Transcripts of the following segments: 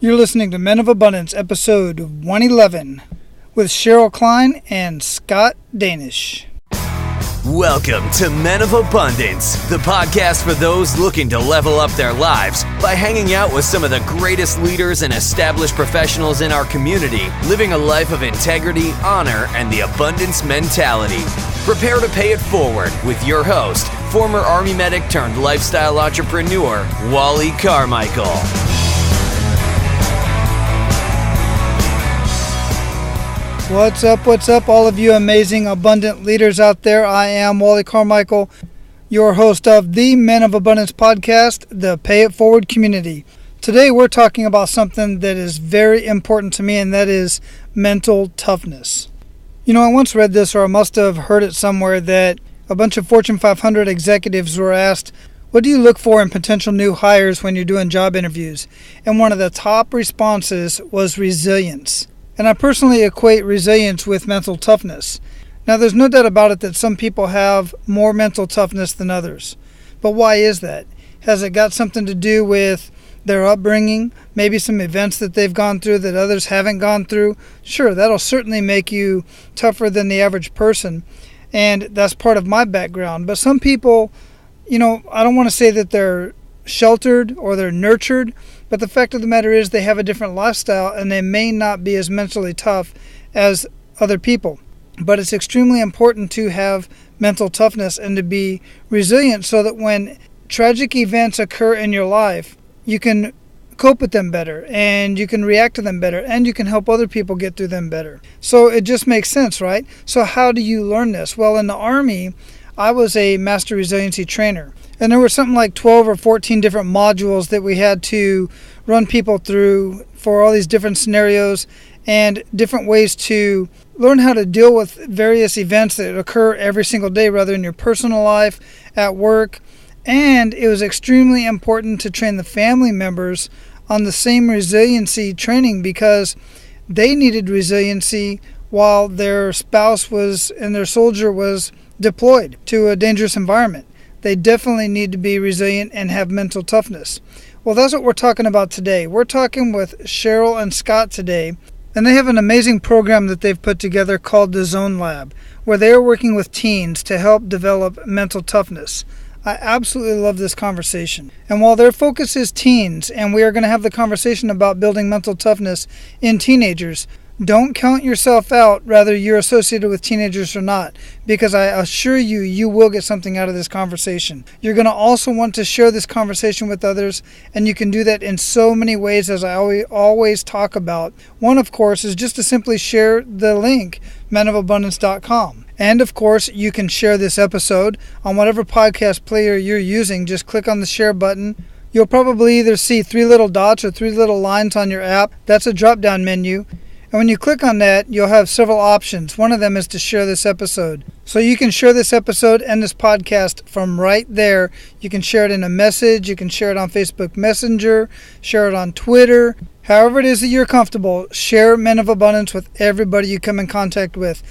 You're listening to Men of Abundance, episode 111, with Cheryl Klein and Scott Danish. Welcome to Men of Abundance, the podcast for those looking to level up their lives by hanging out with some of the greatest leaders and established professionals in our community, living a life of integrity, honor, and the abundance mentality. Prepare to pay it forward with your host, former Army medic turned lifestyle entrepreneur, Wally Carmichael. What's up, all of you amazing, abundant leaders out there? I am Wally Carmichael, your host of the Men of Abundance podcast, the Pay It Forward community. Today we're talking about something that is very important to me, and that is mental toughness. You know, I once read this, or I must have heard it somewhere, that a bunch of Fortune 500 executives were asked, what do you look for in potential new hires when you're doing job interviews? And one of the top responses was resilience. And I personally equate resilience with mental toughness. Now, there's no doubt about it that some people have more mental toughness than others. But why is that? Has it got something to do with their upbringing, maybe some events that they've gone through that others haven't gone through? Sure, that'll certainly make you tougher than the average person. And that's part of my background. But some people, you know, I don't want to say that they're sheltered or they're nurtured, but the fact of the matter is they have a different lifestyle and they may not be as mentally tough as other people. But it's extremely important to have mental toughness and to be resilient so that when tragic events occur in your life, you can cope with them better and you can react to them better and you can help other people get through them better. So it just makes sense, right? So how do you learn this? Well, in the Army, I was a master resiliency trainer. And there were something like 12 or 14 different modules that we had to run people through for all these different scenarios and different ways to learn how to deal with various events that occur every single day, whether in your personal life, at work. And it was extremely important to train the family members on the same resiliency training because they needed resiliency while their spouse was and their soldier was deployed to a dangerous environment. They definitely need to be resilient and have mental toughness. Well, that's what we're talking about today. We're talking with Cheryl and Scott today, and they have an amazing program that they've put together called the Zone Lab, where they are working with teens to help develop mental toughness. I absolutely love this conversation. And while their focus is teens, and we are going to have the conversation about building mental toughness in teenagers, don't count yourself out, whether you're associated with teenagers or not, because I assure you, you will get something out of this conversation. You're going to also want to share this conversation with others, and you can do that in so many ways, as I always talk about. One, of course, is just to simply share the link, menofabundance.com. And, of course, you can share this episode on whatever podcast player you're using. Just click on the share button. You'll probably either see 3 little dots or 3 little lines on your app. That's a drop-down menu. And when you click on that, you'll have several options. One of them is to share this episode. So you can share this episode and this podcast from right there. You can share it in a message. You can share it on Facebook Messenger, share it on Twitter. However it is that you're comfortable, share Men of Abundance with everybody you come in contact with.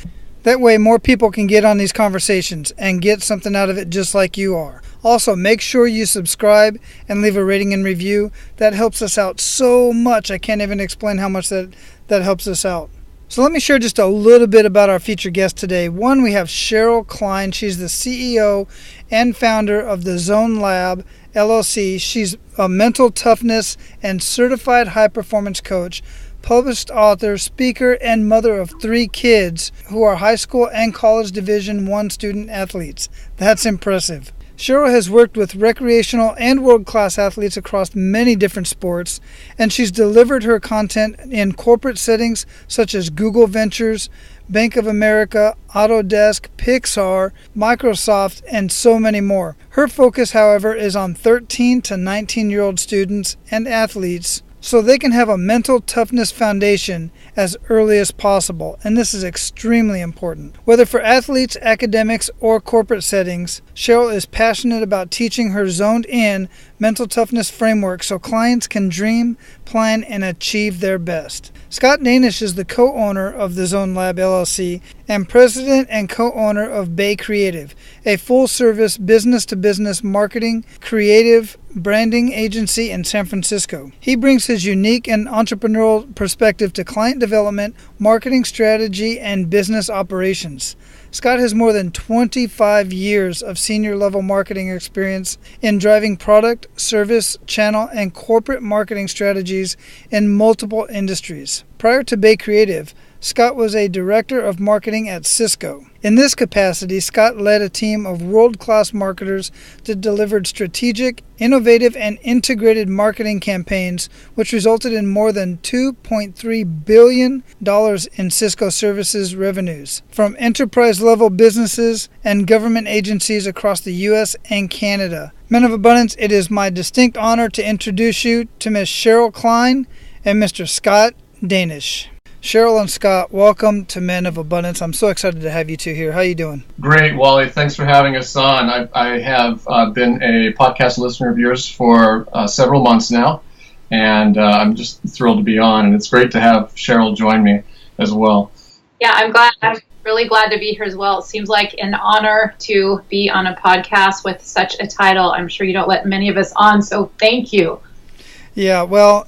That way more people can get on these conversations and get something out of it just like you are. Also, make sure you subscribe and leave a rating and review. That helps us out so much. I can't even explain how much that helps us out. So let me share just a little bit about our featured guest today. One, we have Cheryl Klein. She's the CEO and founder of the Zone Lab, LLC. She's a mental toughness and certified high-performance coach, published author, speaker, and mother of 3 kids who are high school and college Division I student athletes. That's impressive. Cheryl has worked with recreational and world-class athletes across many different sports, and she's delivered her content in corporate settings such as Google Ventures, Bank of America, Autodesk, Pixar, Microsoft, and so many more. Her focus, however, is on 13 to 19-year-old students and athletes so they can have a mental toughness foundation as early as possible, and this is extremely important. Whether for athletes, academics, or corporate settings, Cheryl is passionate about teaching her zoned-in mental toughness framework so clients can dream, plan, and achieve their best. Scott Danish is the co-owner of the Zone Lab LLC and president and co-owner of Bay Creative, a full-service business-to-business marketing, creative, branding agency in San Francisco. He brings his unique and entrepreneurial perspective to client development, marketing strategy, and business operations. Scott has more than 25 years of senior-level marketing experience in driving product, service, channel, and corporate marketing strategies in multiple industries. Prior to Bay Creative, Scott was a director of marketing at Cisco. In this capacity, Scott led a team of world-class marketers that delivered strategic, innovative, and integrated marketing campaigns, which resulted in more than $2.3 billion in Cisco services revenues from enterprise-level businesses and government agencies across the U.S. and Canada. Men of Abundance, it is my distinct honor to introduce you to Ms. Cheryl Klein and Mr. Scott Danish. Cheryl and Scott, welcome to Men of Abundance. I'm so excited to have you two here. How are you doing? Great, Wally. Thanks for having us on. I have been a podcast listener of yours for several months now, and I'm just thrilled to be on, and it's great to have Cheryl join me as well. Yeah, I'm really glad to be here as well. It seems like an honor to be on a podcast with such a title. I'm sure you don't let many of us on, so thank you. Yeah, well,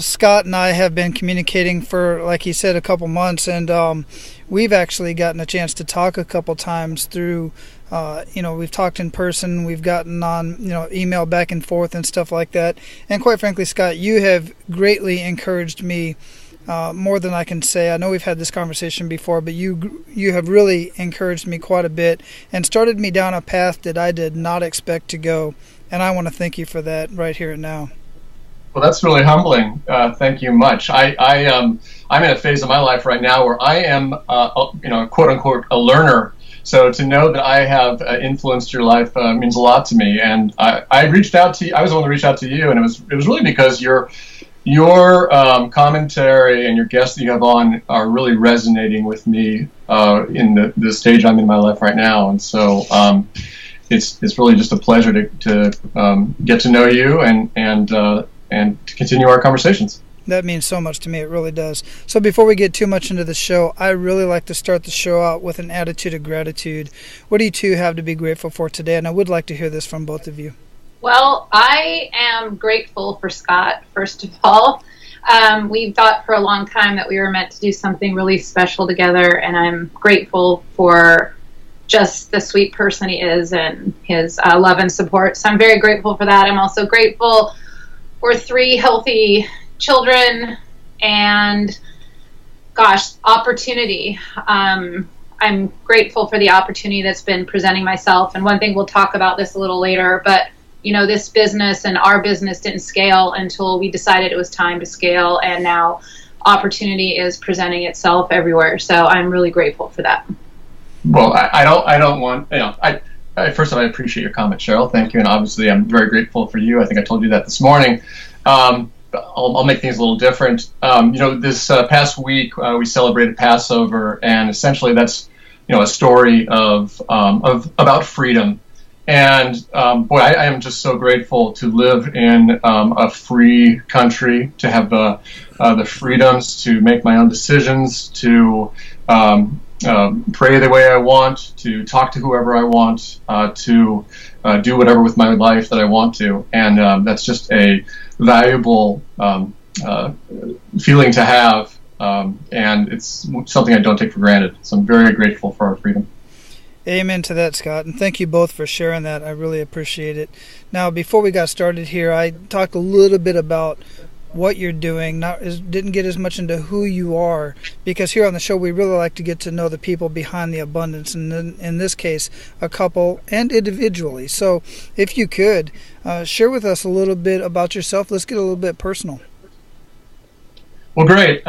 Scott and I have been communicating for, like he said, a couple months, and we've actually gotten a chance to talk a couple times through, we've talked in person, we've gotten on, email back and forth and stuff like that. And quite frankly, Scott, you have greatly encouraged me more than I can say. I know we've had this conversation before, but you have really encouraged me quite a bit and started me down a path that I did not expect to go. And I want to thank you for that right here and now. Well, that's really humbling. Thank you much. I'm in a phase of my life right now where I am, quote unquote, a learner. So to know that I have influenced your life means a lot to me. And I reached out to you. I was the one to reach out to you, and it was really because your commentary and your guests that you have on are really resonating with me in the stage I'm in my life right now. And so it's really just a pleasure to get to know you and to continue our conversations. That means so much to me. It really does. So before we get too much into the show, I really like to start the show out with an attitude of gratitude. What do you two have to be grateful for today? And I would like to hear this from both of you. Well, I am grateful for Scott, first of all. We've thought for a long time that we were meant to do something really special together, and I'm grateful for just the sweet person he is and his love and support. So I'm very grateful for that. I'm also grateful for 3 healthy children and, opportunity. I'm grateful for the opportunity that's been presenting myself. And one thing, we'll talk about this a little later, but this business and our business didn't scale until we decided it was time to scale. And now opportunity is presenting itself everywhere. So I'm really grateful for that. Well, I don't want, first of all, I appreciate your comment, Cheryl. Thank you. And obviously, I'm very grateful for you. I think I told you that this morning. I'll make things a little different. This past week, we celebrated Passover, and essentially that's, a story of about freedom. And I am just so grateful to live in a free country, to have the freedoms to make my own decisions, to pray the way I want, to talk to whoever I want, to do whatever with my life that I want to. And that's just a valuable feeling to have, and it's something I don't take for granted. So I'm very grateful for our freedom. Amen to that, Scott, and thank you both for sharing that. I really appreciate it. Now, before we got started here, I talked a little bit about what you're doing, didn't get as much into who you are, because here on the show we really like to get to know the people behind the abundance, and in this case a couple and individually. So if you could share with us a little bit about yourself. Let's get a little bit personal. Well, great.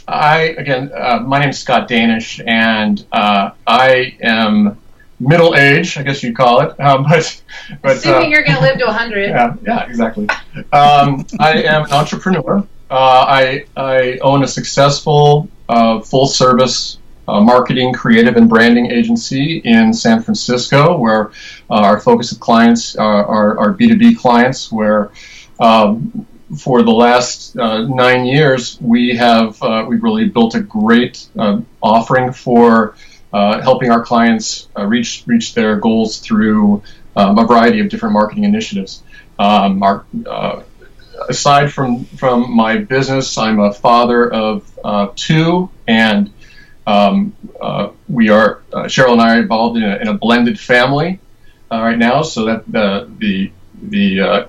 My name is Scott Danish, and I am middle-aged, I guess you'd call it. But assuming you're going to live to 100. Yeah, exactly. I am an entrepreneur. I own a successful full-service marketing, creative, and branding agency in San Francisco, where our focus of clients are B2B clients, where for the last 9 years, we've really built a great offering for helping our clients reach their goals through a variety of different marketing initiatives. Aside from my business, I'm a father of 2, and we are Cheryl and I are involved in a blended family right now, so that the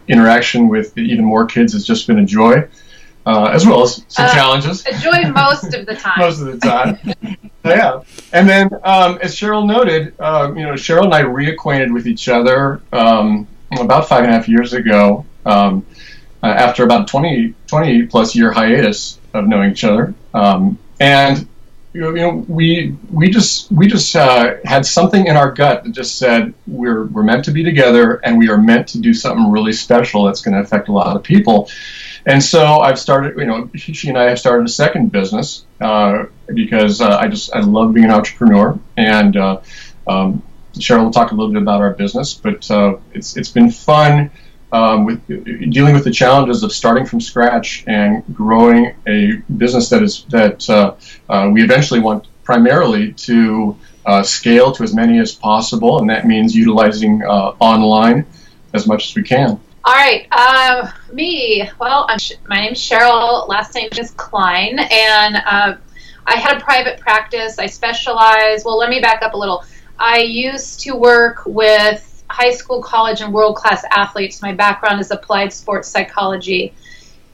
interaction with even more kids has just been a joy, as well as some challenges. A joy most of the time. Most of the time. Yeah. And then, as Cheryl noted, Cheryl and I reacquainted with each other about 5.5 years ago, after about 20 plus year hiatus of knowing each other. And we just had something in our gut that just said we're meant to be together, and we are meant to do something really special that's going to affect a lot of people. And so I've started, she and I have started a second business because I love being an entrepreneur. And Cheryl will talk a little bit about our business, but it's been fun with dealing with the challenges of starting from scratch and growing a business that we eventually want primarily to scale to as many as possible, and that means utilizing online as much as we can. All right, me. Well, my name's Cheryl. Last name is Klein, and I had a private practice. I specialize. Well, let me back up a little. I used to work with high school, college, and world-class athletes. My background is applied sports psychology.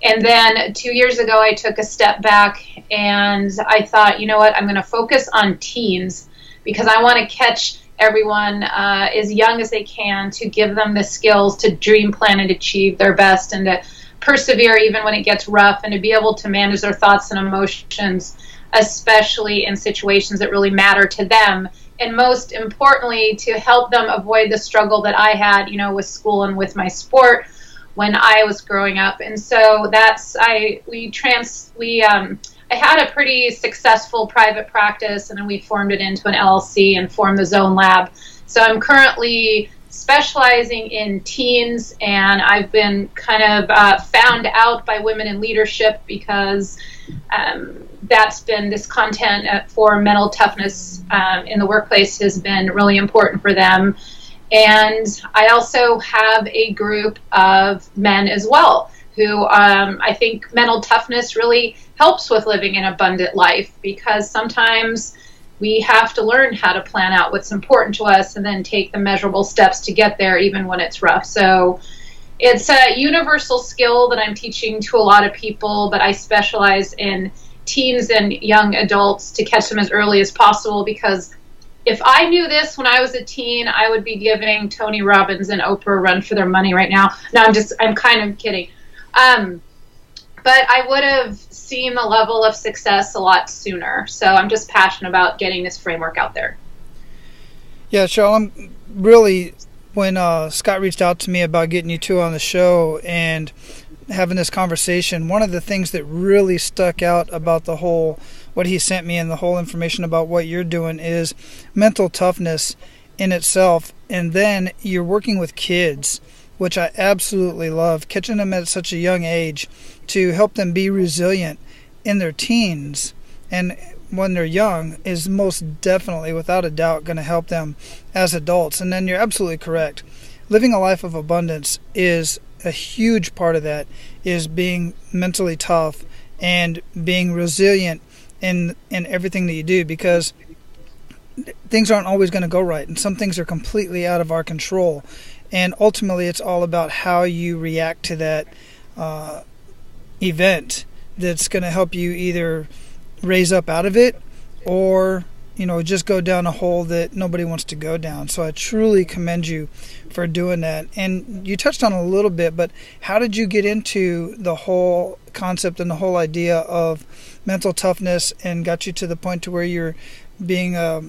And then 2 years ago, I took a step back and I thought, you know what, I'm going to focus on teens because I want to catch everyone as young as they can to give them the skills to dream, plan, and achieve their best, and to persevere even when it gets rough, and to be able to manage their thoughts and emotions, especially in situations that really matter to them. And most importantly, to help them avoid the struggle that I had, with school and with my sport when I was growing up. And so I had a pretty successful private practice, and then we formed it into an LLC and formed the Zone Lab. So I'm currently specializing in teens, and I've been kind of found out by Women in Leadership because that's been this content for mental toughness in the workplace has been really important for them. And I also have a group of men as well who I think mental toughness really helps with living an abundant life, because sometimes we have to learn how to plan out what's important to us and then take the measurable steps to get there even when it's rough. So it's a universal skill that I'm teaching to a lot of people, but I specialize in teens and young adults to catch them as early as possible, because if I knew this when I was a teen, I would be giving Tony Robbins and Oprah a run for their money right now. No, I'm kind of kidding. But I would have seen the level of success a lot sooner. So I'm just passionate about getting this framework out there. Yeah, Cheryl, I'm really, when Scott reached out to me about getting you two on the show and having this conversation, one of the things that really stuck out about what he sent me and the whole information about what you're doing is mental toughness in itself. And then you're working with kids, which I absolutely love, catching them at such a young age to help them be resilient in their teens and when they're young is most definitely, without a doubt, going to help them as adults. And then you're absolutely correct. Living a life of abundance is a huge part of that, is being mentally tough and being resilient in everything that you do, because things aren't always going to go right, and some things are completely out of our control. And ultimately, it's all about how you react to that event that's going to help you either raise up out of it or, just go down a hole that nobody wants to go down. So I truly commend you for doing that. And you touched on it a little bit, but how did you get into the whole concept and the whole idea of mental toughness and got you to the point to where you're being a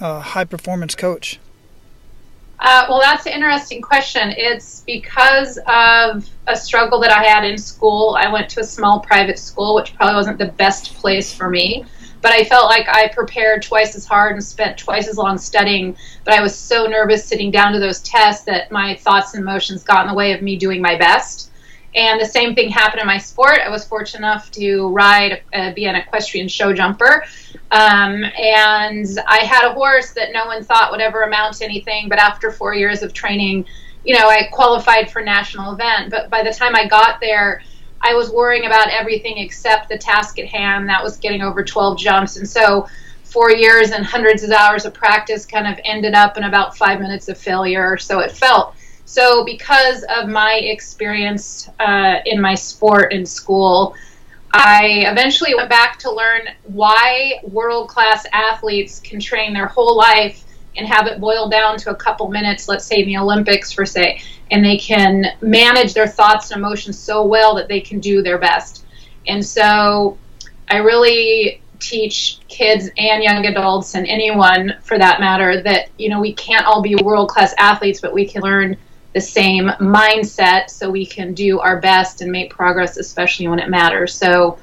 high-performance coach? Well, that's an interesting question. It's because of a struggle that I had in school. I went to a small private school, which probably wasn't the best place for me, but I felt like I prepared twice as hard and spent twice as long studying, but I was so nervous sitting down to those tests that my thoughts and emotions got in the way of me doing my best. And the same thing happened in my sport. I was fortunate enough to be an equestrian show jumper. And I had a horse that no one thought would ever amount to anything. But after 4 years of training, I qualified for national event. But by the time I got there, I was worrying about everything except the task at hand. That was getting over 12 jumps. And so 4 years and hundreds of hours of practice kind of ended up in about 5 minutes of failure. So it felt. So because of my experience in my sport in school, I eventually went back to learn why world-class athletes can train their whole life and have it boiled down to a couple minutes, let's say in the Olympics for say, and they can manage their thoughts and emotions so well that they can do their best. And so I really teach kids and young adults and anyone for that matter that, we can't all be world-class athletes, but we can learn the same mindset so we can do our best and make progress, especially when it matters. So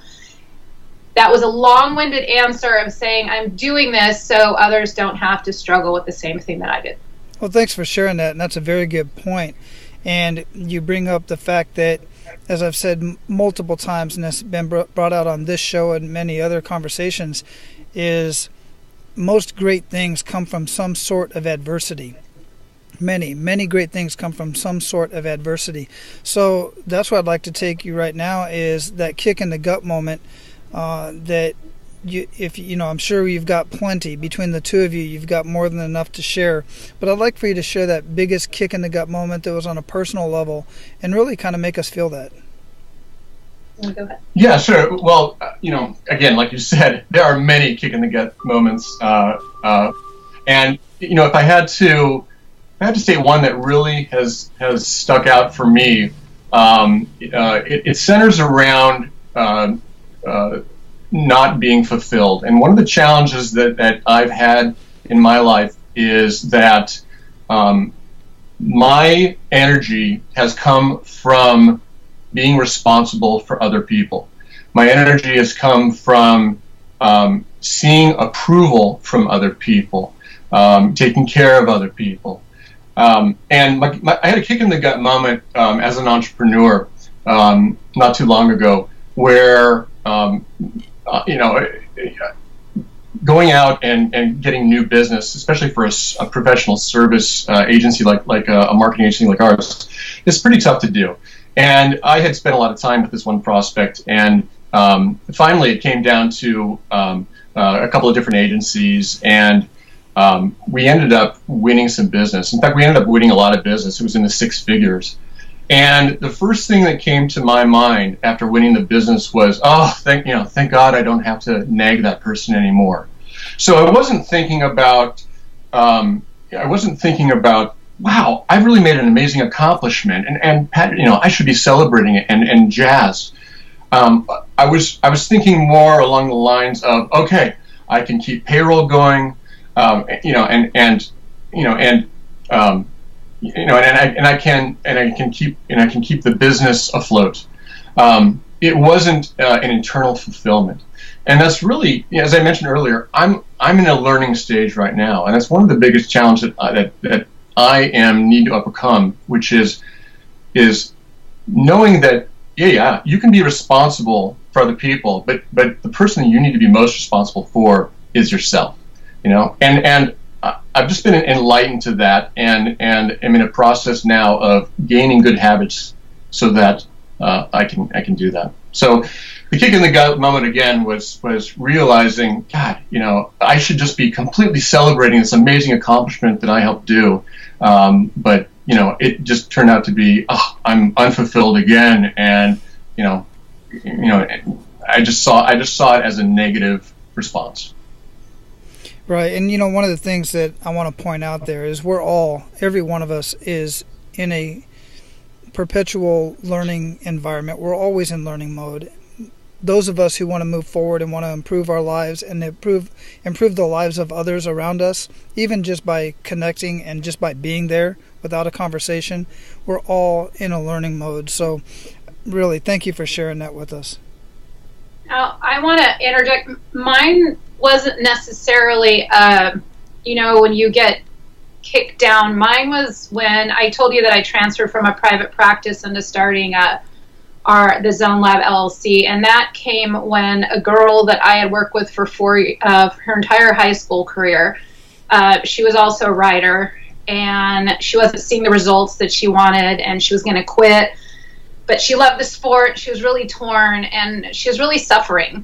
that was a long-winded answer of saying I'm doing this so others don't have to struggle with the same thing that I did. Well, thanks for sharing that, and that's a very good point. And you bring up the fact that, as I've said multiple times, and it's been brought out on this show and many other conversations, is most great things come from some sort of adversity. Many great things come from some sort of adversity. So that's what I'd like to take you right now is that kick in the gut moment that I'm sure you've got plenty. Between the two of you, you've got more than enough to share. But I'd like for you to share that biggest kick in the gut moment that was on a personal level and really kind of make us feel that. Go ahead. Yeah, sure. Well, again, like you said, there are many kick in the gut moments. And, if I had to say one that really has stuck out for me, it centers around not being fulfilled. And one of the challenges that I've had in my life is that my energy has come from being responsible for other people. My energy has come from seeing approval from other people, taking care of other people. And I had a kick in the gut moment as an entrepreneur not too long ago where going out and getting new business, especially for a professional service agency like a marketing agency like ours, is pretty tough to do. And I had spent a lot of time with this one prospect, and finally it came down to a couple of different agencies, and we ended up winning some business. In fact, we ended up winning a lot of business. It was in the six figures. And the first thing that came to my mind after winning the business was, thank God I don't have to nag that person anymore. So I wasn't thinking about, wow, I've really made an amazing accomplishment, and I should be celebrating it and jazzed. I was thinking more along the lines of, okay, I can keep payroll going, and I can keep the business afloat. It wasn't an internal fulfillment, and that's really, as I mentioned earlier, I'm in a learning stage right now, and that's one of the biggest challenges that I need to overcome, which is knowing that you can be responsible for other people, but the person that you need to be most responsible for is yourself. And I've just been enlightened to that, and I'm in a process now of gaining good habits so that I can do that. So the kick in the gut moment again was realizing, God, I should just be completely celebrating this amazing accomplishment that I helped do, but it just turned out to be, I'm unfulfilled again, and I just saw it as a negative response. Right, and one of the things that I want to point out there is every one of us is in a perpetual learning environment. We're always in learning mode. Those of us who want to move forward and want to improve our lives and improve the lives of others around us, even just by connecting and just by being there without a conversation, we're all in a learning mode. So really, thank you for sharing that with us. Now, I want to interject. Mine wasn't necessarily, when you get kicked down. Mine was when I told you that I transferred from a private practice into starting a the Zone Lab LLC, and that came when a girl that I had worked with for her entire high school career, she was also a writer, and she wasn't seeing the results that she wanted, and she was going to quit, but she loved the sport. She was really torn, and she was really suffering.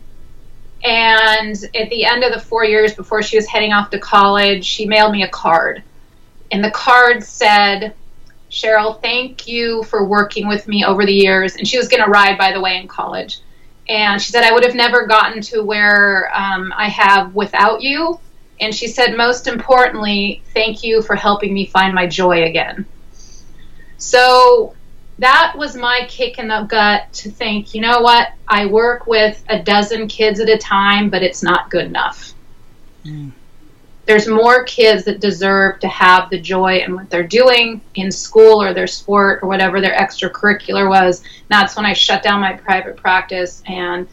And at the end of the 4 years before she was heading off to college, she mailed me a card, and the card said, "Cheryl, thank you for working with me over the years." And she was going to ride, by the way, in college. And she said, "I would have never gotten to where I have without you." And she said, "Most importantly, thank you for helping me find my joy again." So that was my kick in the gut to think, you know what? I work with a dozen kids at a time, but it's not good enough. Mm. There's more kids that deserve to have the joy in what they're doing in school or their sport or whatever their extracurricular was. And that's when I shut down my private practice, and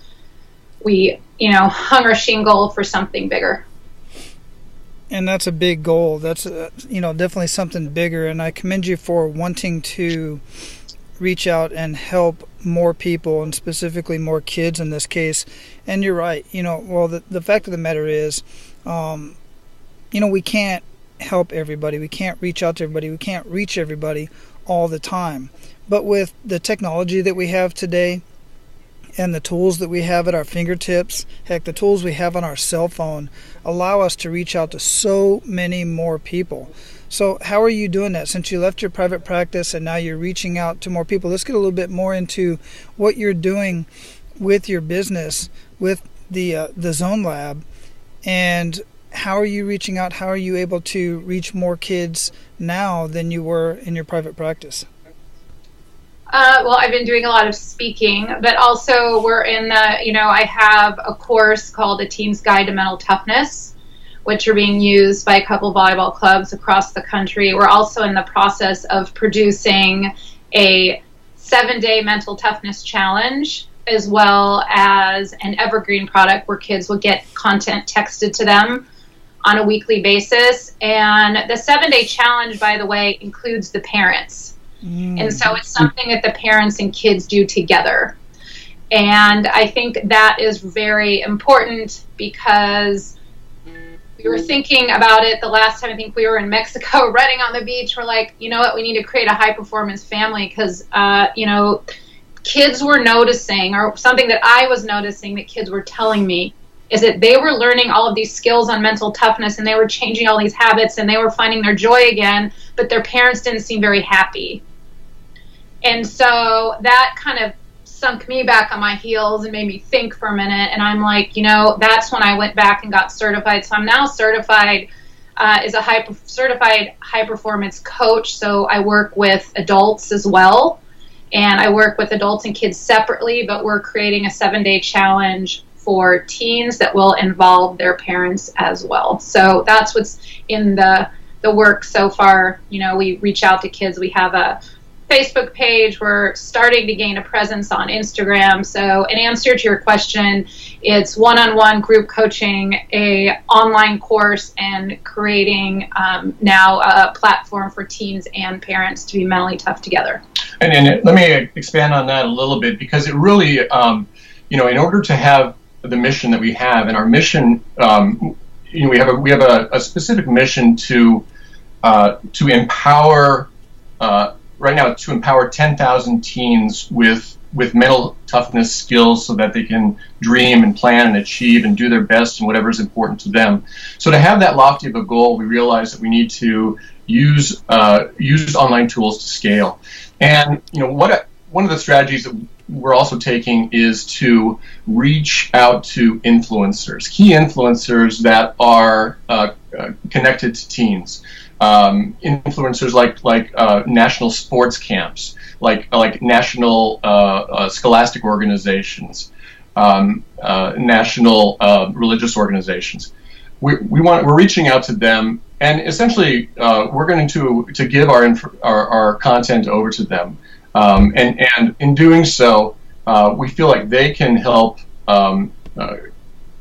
we, hung our shingle for something bigger. And that's a big goal. That's, definitely something bigger. And I commend you for wanting to reach out and help more people, and specifically more kids in this case. And you're right. The fact of the matter is, we can't help everybody. We can't reach out to everybody. We can't reach everybody all the time. But with the technology that we have today and the tools that we have at our fingertips, heck, the tools we have on our cell phone allow us to reach out to so many more people. So how are you doing that? Since you left your private practice and now you're reaching out to more people, let's get a little bit more into what you're doing with your business, with the Zone Lab, and how are you reaching out? How are you able to reach more kids now than you were in your private practice? Well, I've been doing a lot of speaking, but also we're in I have a course called A Teen's Guide to Mental Toughness, which are being used by a couple volleyball clubs across the country. We're also in the process of producing a 7-day mental toughness challenge, as well as an evergreen product where kids will get content texted to them on a weekly basis. And the 7-day challenge, by the way, includes the parents. And so it's something that the parents and kids do together. And I think that is very important, because we were thinking about it the last time. I think we were in Mexico running on the beach. We're like, you know what, we need to create a high performance family, because kids were noticing, or something that I was noticing that kids were telling me, is that they were learning all of these skills on mental toughness, and they were changing all these habits, and they were finding their joy again, but their parents didn't seem very happy. And so that kind of sunk me back on my heels and made me think for a minute. And I'm like, that's when I went back and got certified. So I'm now certified as a certified high performance coach. So I work with adults as well. And I work with adults and kids separately, but we're creating a 7-day challenge for teens that will involve their parents as well. So that's what's in the work so far. We reach out to kids. We have a Facebook page. We're starting to gain a presence on Instagram. So in answer to your question, it's one-on-one group coaching, a online course, and creating now a platform for teens and parents to be mentally tough together. And let me expand on that a little bit, because it really, in order to have the mission that we have, and our mission, we have a specific mission to empower. Right now, to empower 10,000 teens with mental toughness skills so that they can dream and plan and achieve and do their best in whatever is important to them. So to have that lofty of a goal, we realize that we need to use online tools to scale. And one of the strategies that we're also taking is to reach out to influencers, key influencers that are connected to teens. Influencers like national sports camps, like national scholastic organizations, national religious organizations. We're reaching out to them, and essentially we're going to give our content over to them, and in doing so, we feel like they can help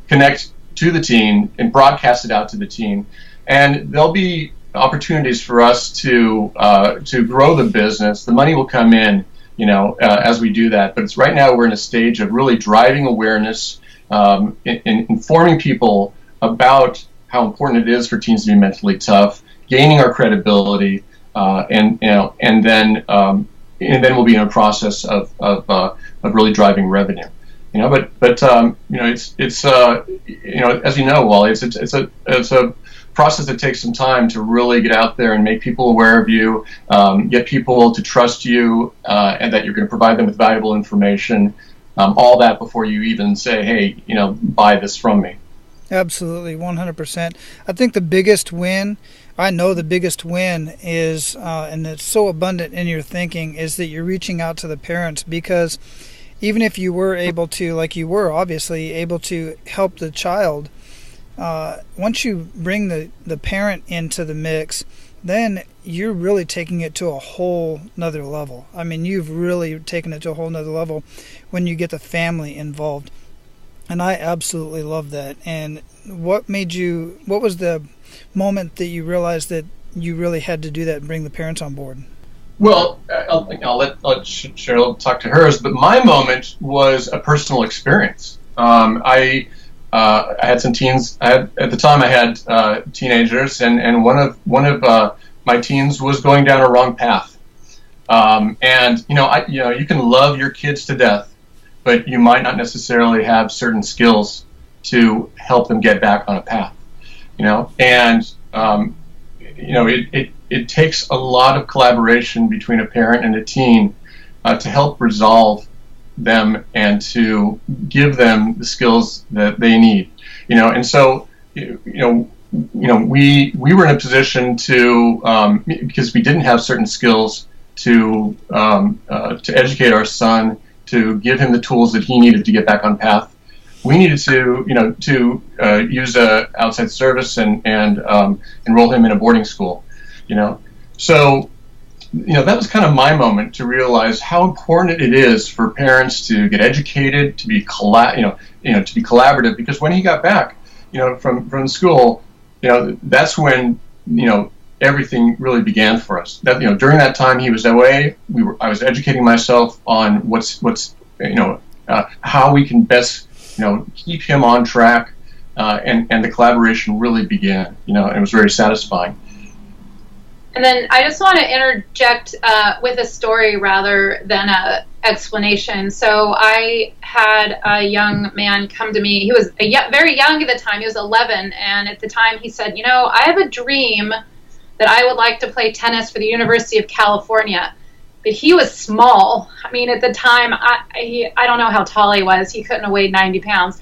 connect to the teen and broadcast it out to the teen, and there'll be opportunities for us to grow the business. The money will come in as we do that. But it's right now we're in a stage of really driving awareness, in informing people about how important it is for teens to be mentally tough, gaining our credibility, and then we'll be in a process of really driving revenue. But it's as you know, Wally, it's a process that takes some time to really get out there and make people aware of you, get people to trust you, and that you're going to provide them with valuable information. All that before you even say, hey, buy this from me. Absolutely, 100%. I think the biggest win is, and it's so abundant in your thinking, is that you're reaching out to the parents, because even if you were able to, like you were obviously able to help the child, once you bring the parent into the mix, then you're really taking it to a whole nother level. I mean, you've really taken it to a whole nother level when you get the family involved. And I absolutely love that. And what was the moment that you realized that you really had to do that and bring the parents on board? Well, I'll let Cheryl talk to hers, but my moment was a personal experience. I had some teens. At the time, I had teenagers, and one of my teens was going down a wrong path. You can love your kids to death, but you might not necessarily have certain skills to help them get back on a path. It takes a lot of collaboration between a parent and a teen to help resolve them and to give them the skills that they need. And so we were in a position to, because we didn't have certain skills to educate our son, to give him the tools that he needed to get back on path. We needed to use a outside service and enroll him in a boarding school. So that was kind of my moment to realize how important it is for parents to get educated, to be to be collaborative. Because when he got back, from school, that's when everything really began for us. That during that time he was away, I was educating myself on what's how we can best keep him on track, and the collaboration really began. And it was very satisfying. And then I just want to interject with a story rather than a explanation. So I had a young man come to me. He was very young at the time. He was 11, and at the time he said, I have a dream that I would like to play tennis for the University of California. But he was small. I mean, at the time, I don't know how tall he was. He couldn't have weighed 90 pounds.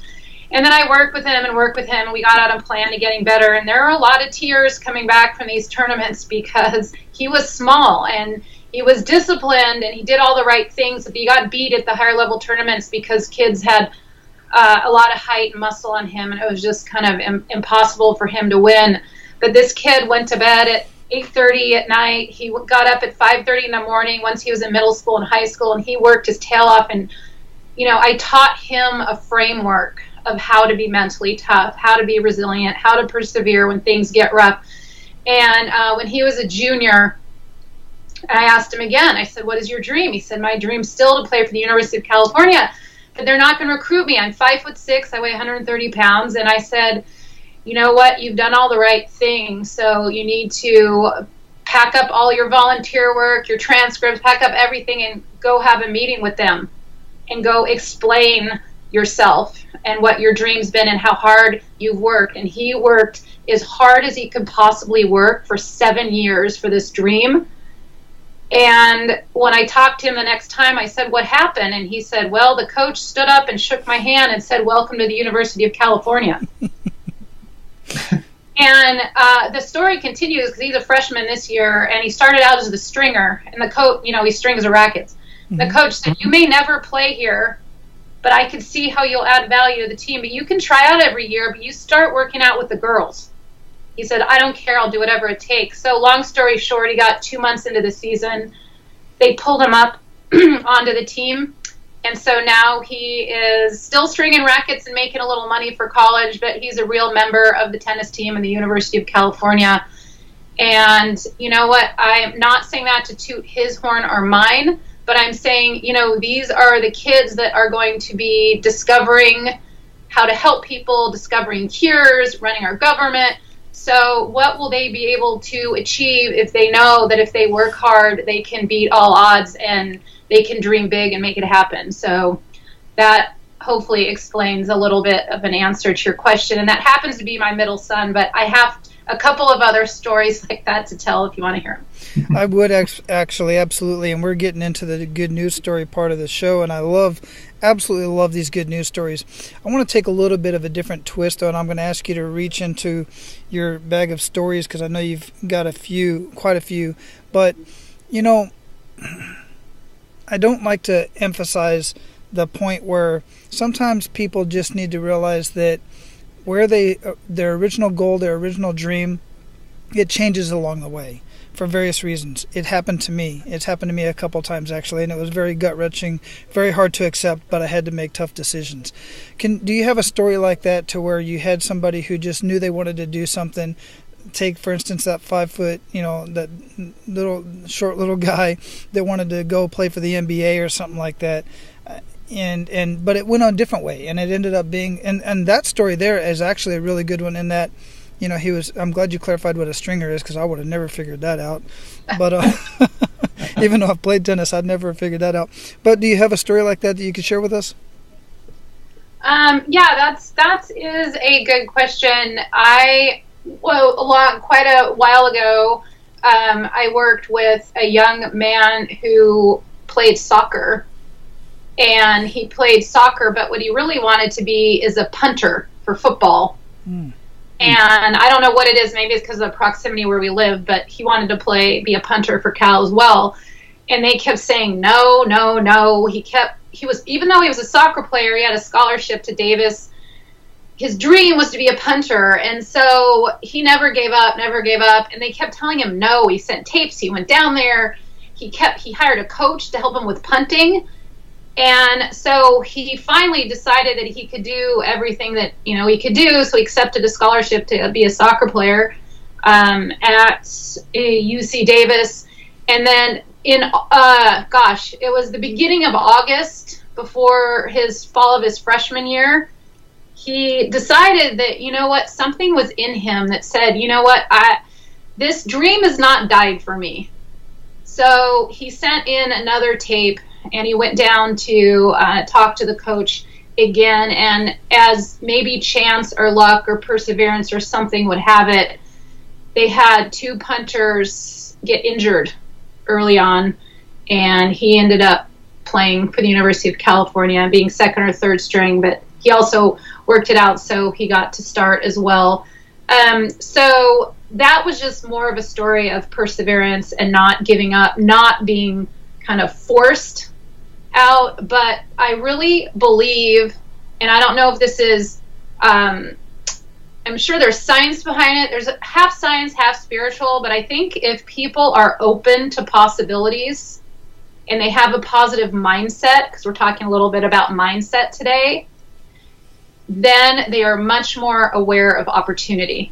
And then I worked with him, and we got out a plan to getting better. And there were a lot of tears coming back from these tournaments because he was small and he was disciplined and he did all the right things. But he got beat at the higher level tournaments because kids had a lot of height and muscle on him, and it was just kind of impossible for him to win. But this kid went to bed at 8:30 at night. He got up at 5:30 in the morning once he was in middle school and high school, and he worked his tail off. And I taught him a framework of how to be mentally tough, how to be resilient, how to persevere when things get rough. And when he was a junior, I asked him again, I said, what is your dream? He said, my dream's still to play for the University of California, but they're not going to recruit me. I'm 5'6", I weigh 130 pounds. And I said, you know what, you've done all the right things, so you need to pack up all your volunteer work, your transcripts, pack up everything and go have a meeting with them and go explain yourself and what your dream's been and how hard you've worked. And he worked as hard as he could possibly work for 7 years for this dream. And when I talked to him the next time, I said, what happened? And he said, well, the coach stood up and shook my hand and said, welcome to the University of California. And the story continues because he's a freshman this year, and he started out as the stringer. And the coach, he strings the rackets. Mm-hmm. The coach said, you may never play here, but I can see how you'll add value to the team. But you can try out every year, but you start working out with the girls. He said, I don't care. I'll do whatever it takes. So long story short, he got 2 months into the season. They pulled him up onto the team. And so now he is still stringing rackets and making a little money for college, but he's a real member of the tennis team in the University of California. And you know what? I'm not saying that to toot his horn or mine, but I'm saying, these are the kids that are going to be discovering how to help people, discovering cures, running our government. So what will they be able to achieve if they know that if they work hard, they can beat all odds and they can dream big and make it happen? So that hopefully explains a little bit of an answer to your question. And that happens to be my middle son, but I have a couple of other stories like that to tell if you want to hear them. I would actually, absolutely. And we're getting into the good news story part of the show, and I absolutely love these good news stories. I want to take a little bit of a different twist, though, and I'm going to ask you to reach into your bag of stories because I know you've got quite a few. But, I don't like to emphasize the point where sometimes people just need to realize that where their original goal, their original dream, it changes along the way for various reasons. It happened to me. It's happened to me a couple times actually, and it was very gut-wrenching, very hard to accept, but I had to make tough decisions. Do you have a story like that to where you had somebody who just knew they wanted to do something? Take, for instance, that 5 foot, that short little guy that wanted to go play for the NBA or something like that. But it went on a different way, and it ended up being, and that story there is actually a really good one in that, I'm glad you clarified what a stringer is because I would have never figured that out. But even though I've played tennis, I'd never figured that out. But do you have a story like that you could share with us? Yeah, that is a good question. Quite a while ago, I worked with a young man who played soccer. And he played soccer, but what he really wanted to be is a punter for football. And I don't know what it is. Maybe it's because of the proximity where we live, but he wanted to be a punter for Cal as well. And they kept saying, no, no, no. Even though he was a soccer player, he had a scholarship to Davis. His dream was to be a punter. And so he never gave up. And they kept telling him no. He sent tapes. He went down there. He hired a coach to help him with punting. And so he finally decided that he could do everything that, he could do. So he accepted a scholarship to be a soccer player at UC Davis. And then it was the beginning of August before fall of his freshman year. He decided that, something was in him that said, this dream has not died for me. So he sent in another tape. And he went down to talk to the coach again. And as maybe chance or luck or perseverance or something would have it, they had 2 punters get injured early on. And he ended up playing for the University of California and being second or third string. But he also worked it out, so he got to start as well. So that was just more of a story of perseverance and not giving up, not being kind of forced out. But I really believe, and I don't know if this is, I'm sure there's science behind it. There's half science, half spiritual, but I think if people are open to possibilities and they have a positive mindset, because we're talking a little bit about mindset today, then they are much more aware of opportunity.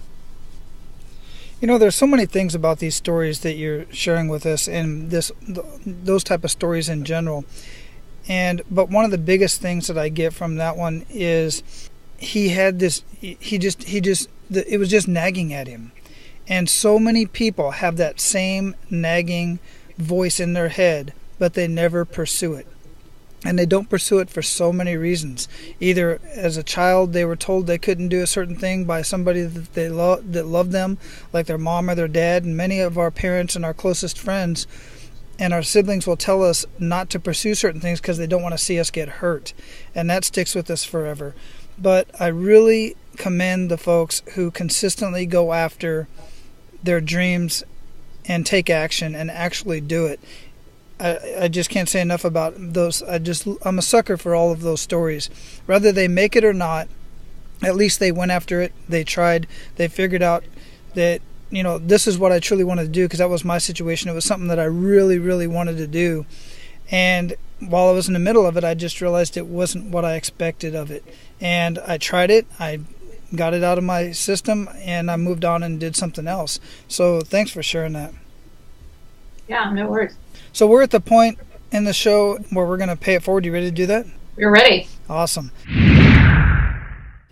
There's so many things about these stories that you're sharing with us and those type of stories in general. But one of the biggest things that I get from that one is it was just nagging at him. And so many people have that same nagging voice in their head, but they never pursue it. And they don't pursue it for so many reasons. Either as a child they were told they couldn't do a certain thing by somebody that that loved them, like their mom or their dad. And many of our parents and our closest friends and our siblings will tell us not to pursue certain things because they don't want to see us get hurt. And that sticks with us forever. But I really commend the folks who consistently go after their dreams and take action and actually do it. I just can't say enough about those. I'm a sucker for all of those stories. Whether they make it or not, at least they went after it. They tried. They figured out that, this is what I truly wanted to do, because that was my situation. It was something that I really, really wanted to do. And while I was in the middle of it, I just realized it wasn't what I expected of it. And I tried it. I got it out of my system, and I moved on and did something else. So thanks for sharing that. Yeah, no worries. So we're at the point in the show where we're going to pay it forward. You ready to do that? We're ready. Awesome.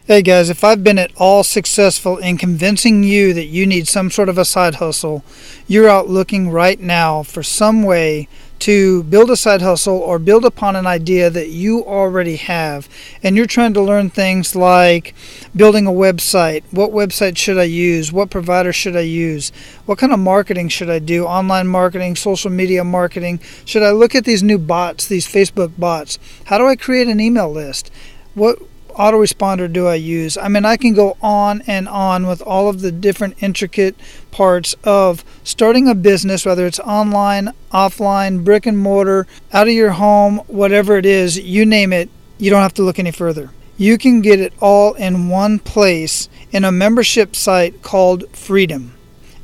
Hey guys, if I've been at all successful in convincing you that you need some sort of a side hustle, you're out looking right now for some way to build a side hustle or build upon an idea that you already have. And you're trying to learn things like building a website. What website should I use? What provider should I use? What kind of marketing should I do? Online marketing, social media marketing. Should I look at these new bots, these Facebook bots? How do I create an email list? What autoresponder do I use? I mean, I can go on and on with all of the different intricate parts of starting a business, whether it's online, offline, brick and mortar, out of your home, whatever it is, you name it, you don't have to look any further. You can get it all in one place in a membership site called Freedom,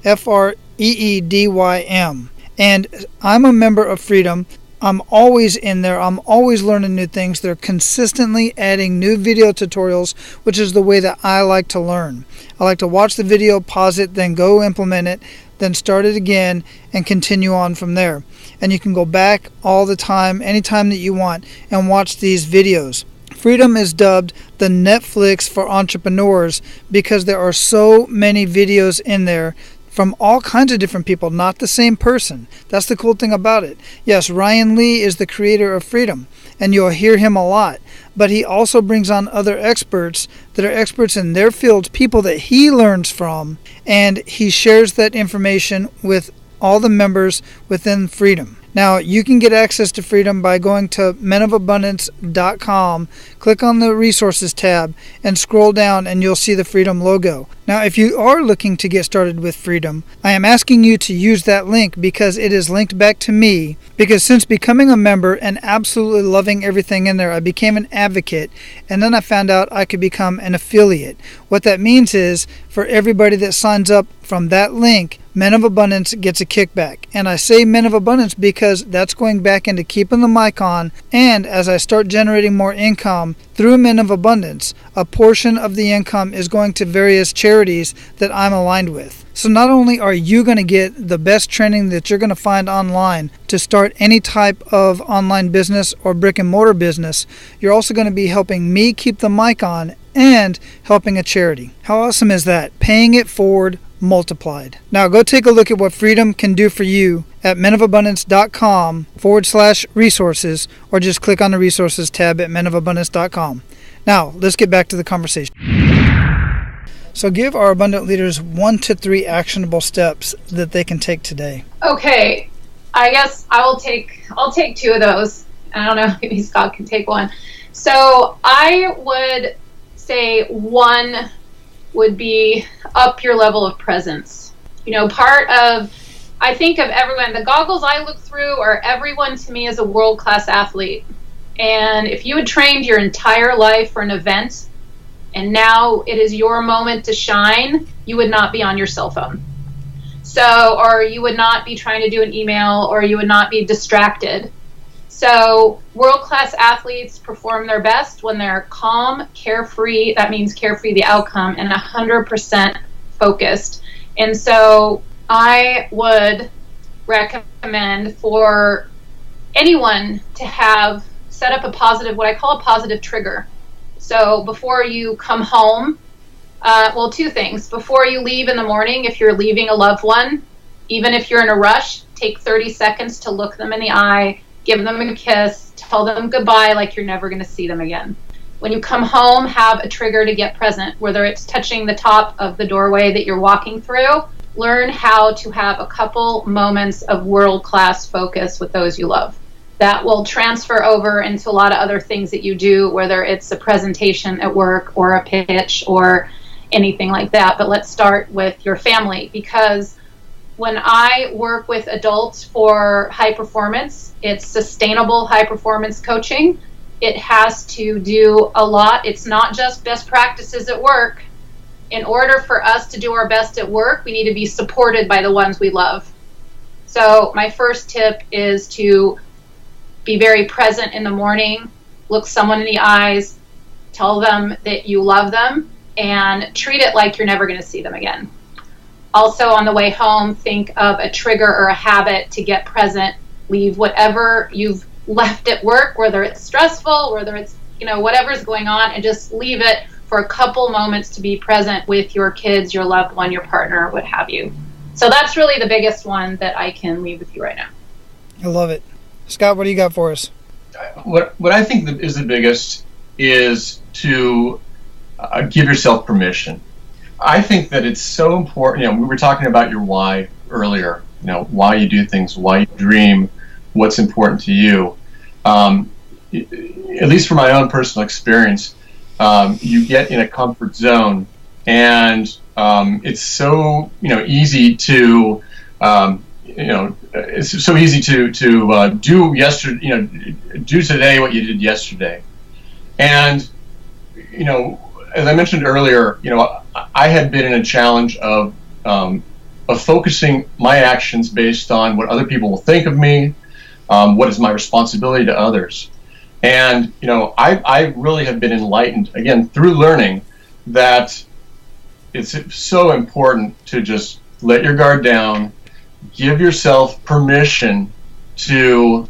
Freedym. And I'm a member of Freedom. I'm always in there. I'm always learning new things. They're consistently adding new video tutorials, which is the way that I like to learn. I like to watch the video, pause it, then go implement it, then start it again, and continue on from there. And you can go back all the time, anytime that you want, and watch these videos. Freedom is dubbed the Netflix for entrepreneurs because there are so many videos in there from all kinds of different people, not the same person. That's the cool thing about it. Yes, Ryan Lee is the creator of Freedom, and you'll hear him a lot. But he also brings on other experts that are experts in their fields, people that he learns from, and he shares that information with all the members within Freedom. Now, you can get access to Freedom by going to menofabundance.com, click on the Resources tab, and scroll down and you'll see the Freedom logo. Now, if you are looking to get started with Freedom, I am asking you to use that link because it is linked back to me. Because since becoming a member and absolutely loving everything in there, I became an advocate, and then I found out I could become an affiliate. What that means is, for everybody that signs up from that link, Men of Abundance gets a kickback. And I say Men of Abundance because that's going back into keeping the mic on, and as I start generating more income through Men of Abundance, a portion of the income is going to various charities that I'm aligned with. So not only are you going to get the best training that you're going to find online to start any type of online business or brick and mortar business, you're also going to be helping me keep the mic on and helping a charity. How awesome is that? Paying it forward multiplied. Now go take a look at what Freedom can do for you at menofabundance.com/resources, or just click on the resources tab at menofabundance.com. Now let's get back to the conversation. So give our abundant leaders 1 to 3 actionable steps that they can take today. Okay, I guess I'll take 2 of those. I don't know, maybe Scott can take 1. So I would say 1 would be up your level of presence. You know, I think of everyone, the goggles I look through are everyone to me is a world-class athlete. And if you had trained your entire life for an event, and now it is your moment to shine, you would not be on your cell phone. So, or you would not be trying to do an email, or you would not be distracted. So world-class athletes perform their best when they're calm, carefree, that means carefree the outcome, and 100% focused. And so I would recommend for anyone to set up what I call a positive trigger. So before you come home, 2 things. Before you leave in the morning, if you're leaving a loved one, even if you're in a rush, take 30 seconds to look them in the eye, give them a kiss, tell them goodbye like you're never going to see them again. When you come home, have a trigger to get present, whether it's touching the top of the doorway that you're walking through. Learn how to have a couple moments of world-class focus with those you love. That will transfer over into a lot of other things that you do, whether it's a presentation at work or a pitch or anything like that. But let's start with your family, because when I work with adults for high performance, it's sustainable high performance coaching. It has to do a lot. It's not just best practices at work. In order for us to do our best at work, we need to be supported by the ones we love. So my first tip is to be very present in the morning, look someone in the eyes, tell them that you love them, and treat it like you're never going to see them again. Also, on the way home, think of a trigger or a habit to get present leave whatever you've left at work, whether it's stressful, whether it's, whatever's going on, and just leave it for a couple moments to be present with your kids, your loved one, your partner, what have you. So that's really the biggest one that I can leave with you right now. I love it. Scott, what do you got for us? What I think is the biggest is to give yourself permission. I think that it's so important. We were talking about your why earlier, why you do things, why you dream, what's important to you. At least from my own personal experience, you get in a comfort zone, and it's so easy to it's so easy to do yesterday, do today what you did yesterday. And as I mentioned earlier, I had been in a challenge of focusing my actions based on what other people will think of me, what is my responsibility to others. And I really have been enlightened again through learning that it's so important to just let your guard down, give yourself permission to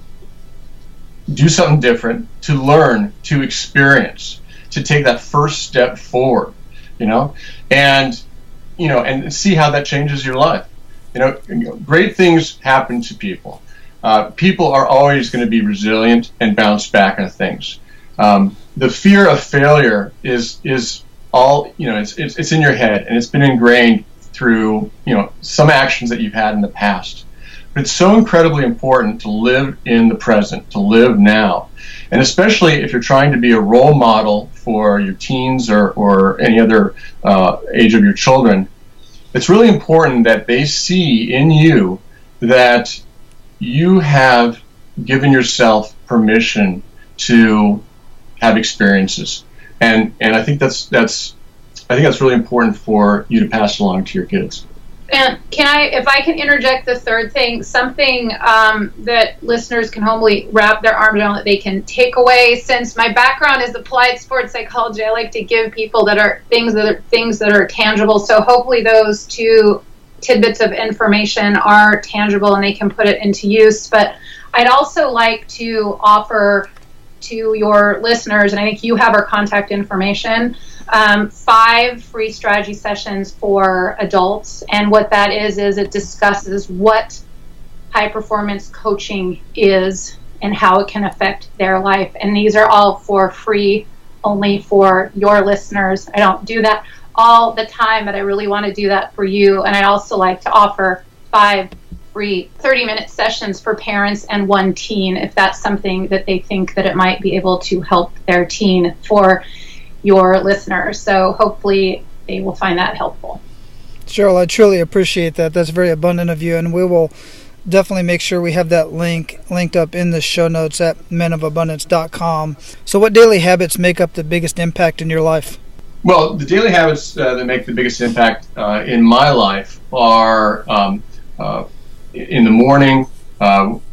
do something different, to learn, to experience, to take that first step forward, and see how that changes your life. Great things happen to people. People are always going to be resilient and bounce back on things. The fear of failure is all, it's in your head, and it's been ingrained through, some actions that you've had in the past. But it's so incredibly important to live in the present, to live now. And especially if you're trying to be a role model for your teens or any other age of your children, it's really important that they see in you that you have given yourself permission to have experiences. And I think that's really important for you to pass along to your kids. And if I can interject the third thing, something that listeners can hopefully wrap their arms around, that they can take away. Since my background is applied sports psychology, I like to give people things that are tangible. So hopefully those two tidbits of information are tangible and they can put it into use. But I'd also like to offer to your listeners, and I think you have our contact information, 5 free strategy sessions for adults. And what that is it discusses what high performance coaching is and how it can affect their life. And these are all for free, only for your listeners. I don't do that all the time, but I really want to do that for you. And I'd also like to offer 5 free 30-minute sessions for parents and 1 teen, if that's something that they think that it might be able to help their teen, for your listeners. So hopefully they will find that helpful. Cheryl, I truly appreciate that. That's very abundant of you, and we will definitely make sure we have that linked up in the show notes at menofabundance.com. So what daily habits make up the biggest impact in your life? Well, the daily habits that make the biggest impact in my life are in the morning.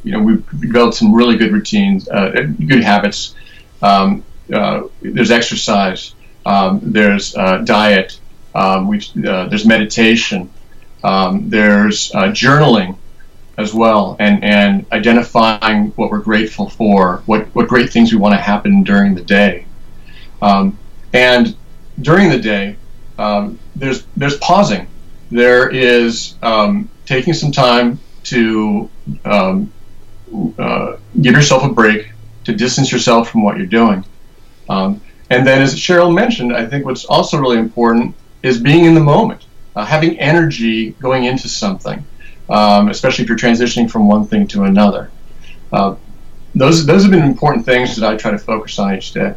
We've developed some really good routines, good habits. There's exercise. There's diet. There's meditation. There's journaling as well, and identifying what we're grateful for, what great things we want to happen during the day. And during the day, there's pausing. There is taking some time to give yourself a break, to distance yourself from what you're doing. And then, as Cheryl mentioned, I think what's also really important is being in the moment, having energy going into something, especially if you're transitioning from one thing to another. Those have been important things that I try to focus on each day.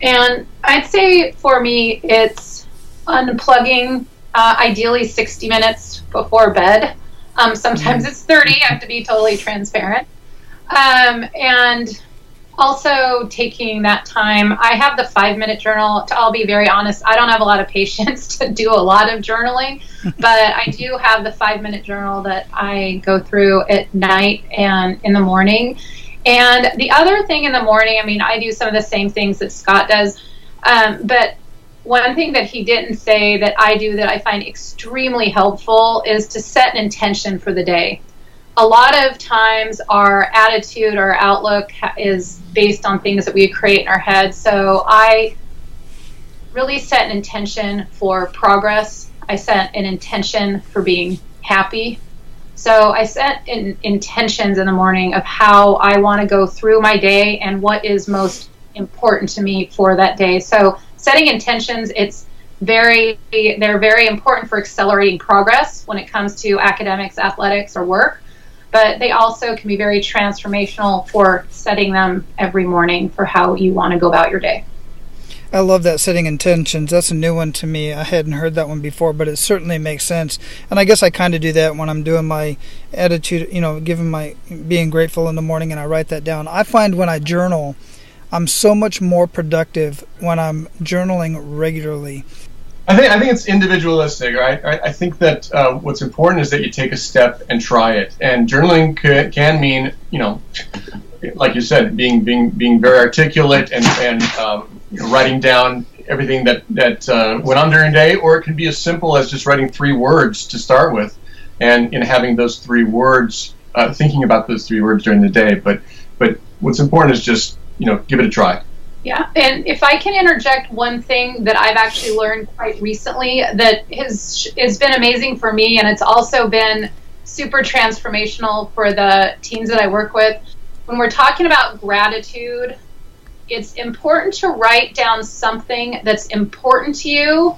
And I'd say for me, it's unplugging, ideally 60 minutes before bed. Sometimes it's 30, I have to be totally transparent. And also taking that time. I have the 5-minute journal. I'll be very honest, I don't have a lot of patience to do a lot of journaling, but I do have the 5-minute journal that I go through at night and in the morning. And the other thing in the morning, I do some of the same things that Scott does, but one thing that he didn't say that I do that I find extremely helpful is to set an intention for the day. a lot of times our attitude, our outlook is based on things that we create in our head. So I really set an intention for progress. I set an intention for being happy. So I set intentions in the morning of how I want to go through my day and what is most important to me for that day. So setting intentions, they're very important for accelerating progress when it comes to academics, athletics, or work. But they also can be very transformational for setting them every morning for how you want to go about your day. I love that, setting intentions. That's a new one to me. I hadn't heard that one before, but it certainly makes sense. And I guess I kind of do that when I'm doing my attitude, being grateful in the morning, and I write that down. I find when I journal, I'm so much more productive when I'm journaling regularly. I think it's individualistic, right? I think that what's important is that you take a step and try it. And journaling can mean, like you said, being very articulate and writing down everything that went on during the day, or it can be as simple as just writing 3 words to start with, and having those 3 words, thinking about those 3 words during the day. But what's important is just give it a try. Yeah, and if I can interject one thing that I've actually learned quite recently that has been amazing for me, and it's also been super transformational for the teens that I work with. When we're talking about gratitude, it's important to write down something that's important to you,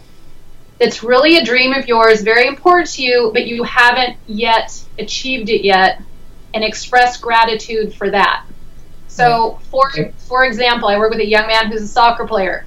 that's really a dream of yours, very important to you, but you haven't yet achieved it yet, and express gratitude for that. So, for example, I work with a young man who's a soccer player.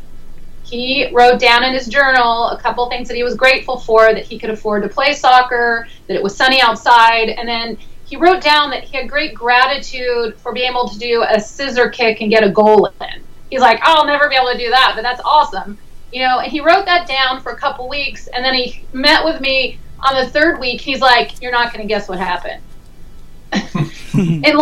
He wrote down in his journal a couple things that he was grateful for, that he could afford to play soccer, that it was sunny outside, and then he wrote down that he had great gratitude for being able to do a scissor kick and get a goal in. He's like, I'll never be able to do that, but that's awesome. And he wrote that down for a couple weeks, and then he met with me on the 3rd week. He's like, you're not going to guess what happened. And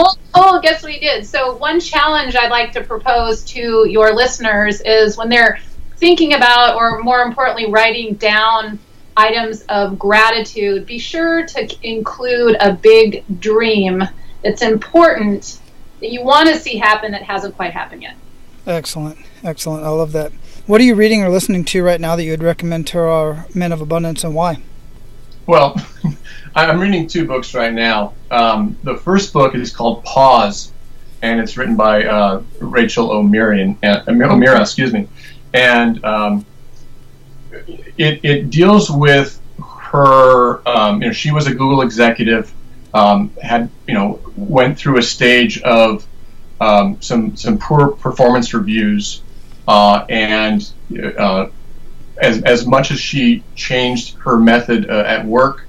guess what he did? So one challenge I'd like to propose to your listeners is when they're thinking about, or more importantly, writing down items of gratitude, be sure to include a big dream that's important that you want to see happen that hasn't quite happened yet. Excellent. I love that. What are you reading or listening to right now that you would recommend to our men of abundance, and why? Well, I'm reading 2 books right now. The first book is called Pause, and it's written by Rachel O'Meara, and it deals with her. She was a Google executive, went through a stage of some poor performance reviews, and as much as she changed her method at work,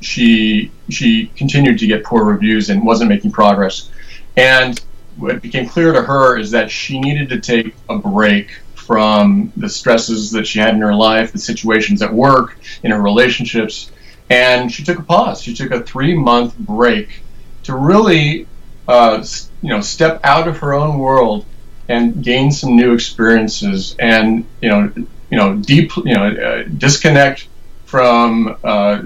she continued to get poor reviews and wasn't making progress. And what became clear to her is that she needed to take a break from the stresses that she had in her life, the situations at work, in her relationships, and she took a pause. She took a 3-month break to really, step out of her own world and gain some new experiences, and disconnect from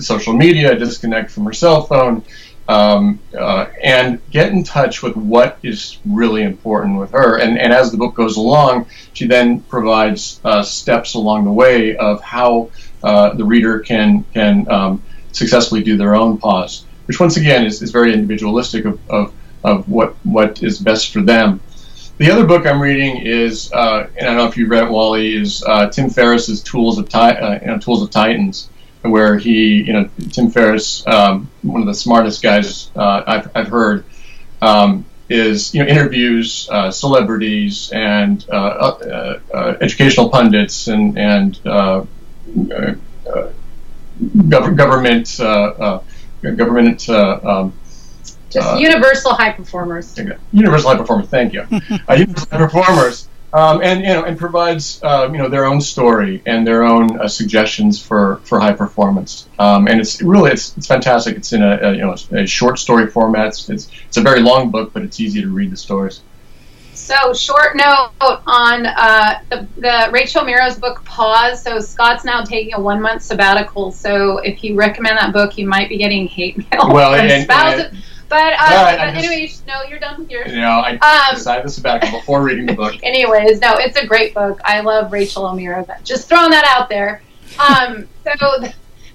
social media, disconnect from her cell phone, and get in touch with what is really important with her. And as the book goes along, she then provides steps along the way of how the reader can successfully do their own pause, which once again is very individualistic of what is best for them. The other book I'm reading is, and I don't know if you've read it, Wally, is Tim Ferriss's Tools of Titans, where Tim Ferriss, one of the smartest guys I've heard, is interviews celebrities and educational pundits and government. Universal high performers. Universal high performers. Thank you. Universal high performers, and provides their own story and their own suggestions for high performance. And it's fantastic. It's in a short story format. It's a very long book, but it's easy to read the stories. So, short note on the Rachel Miro's book, Pause. So, Scott's now taking a 1-month sabbatical. So, if you recommend that book, you might be getting hate mail from spouses. But anyways, no, you're done with yours. I decided the sabbatical before reading the book. Anyways, no, it's a great book. I love Rachel O'Meara. Just throwing that out there. So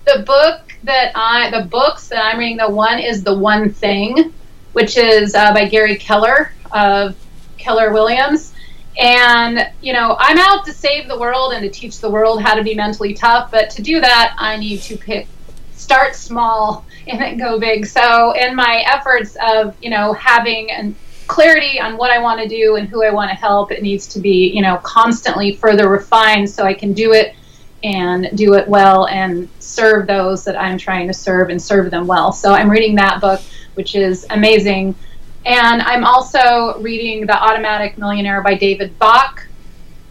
the books that I'm reading, the one is The One Thing, which is by Gary Keller of Keller Williams. And, I'm out to save the world and to teach the world how to be mentally tough. But to do that, I need to start small and then go big. So in my efforts of, having clarity on what I want to do and who I want to help, it needs to be, constantly further refined so I can do it and do it well and serve those that I'm trying to serve and serve them well. So I'm reading that book, which is amazing. And I'm also reading The Automatic Millionaire by David Bach,